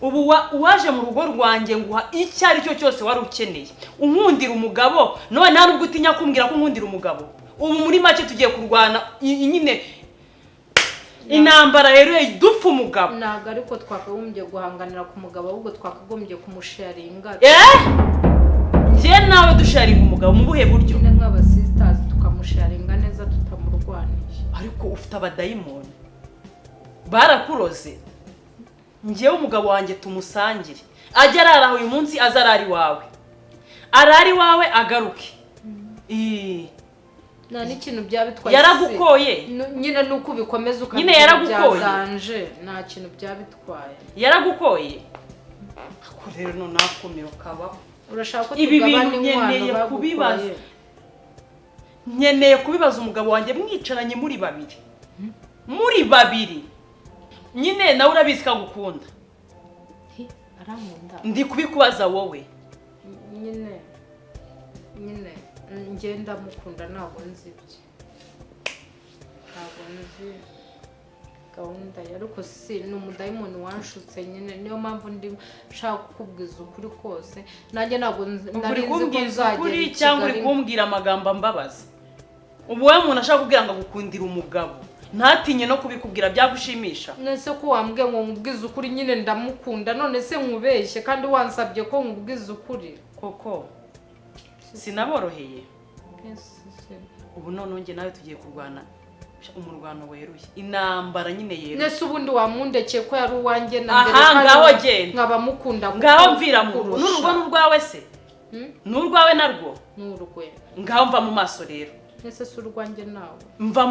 ubu waje mu rugo rwanjye nguha icyo ari cyo cyose wari ukeneye unkundira umugabo none nta nubwo utinya kumbwira ko unkundira umugabo ubu muri make tugiye kurwana nyine intambara rero dupfa umugabo ntago ariko twakagombye guhanganira ku mugabo ahubwo twakagombye kumusharinga njye nawe dusharinga umugabo mu buhe buryo nk'aba sisters tukamusharinga neza tutamurwanisha ariko ufite abadayimoni barakuroze njyewe umugabo wanjye tumusangire ajya arara uyu munsi azarari wawe arari wawe agaruke nta n'ikintu byabitwaye yaragukoye nyine nuko ubikomeza nyine yaragukoye nta kintu byabitwaye yaragukoye ako rero no nakomero kabaho urashaka ko tugabana inkwano bagukoye nkeneye kubibaza umugabo wanjye mwicaranye muri babiri nyine nawe urabizi ko agukunda arankunda ndi kubikubaza wowe nyine ngenda mukunda ntabwo nzi ibyo ntabwo nzi gahunda ya ariko si ni umudayimoni wanshutse nyine niyo mpamvu ndi nshaka kukubwiza ukuri kose nanjye ntabwo nari nzi ko nzagera cyangwa uri kumbwira amagambo ambabaza ubu wowe umuntu ashaka kubwira ngo agukundire umugabo ntatinye no kubikubwira byagushimisha nese ko wambwiye ngo nkubwize ukuri nyine ndamukunda none se nkubeshye kandi wansabye ko nkubwize ukuri koko sinaboroheye ubu none nge nawe tugiye kurwana umurwano weruye intambara nyine yeruye nese ubundi wamundekeye ko yari uwanjye na mbere ngaho genda nkaba mukunda ngaho mvira mu n'urugo n'urwawe se n'urwawe narwo n'urwe ngaho mva mu maso rero nese si urwanjye nawe mva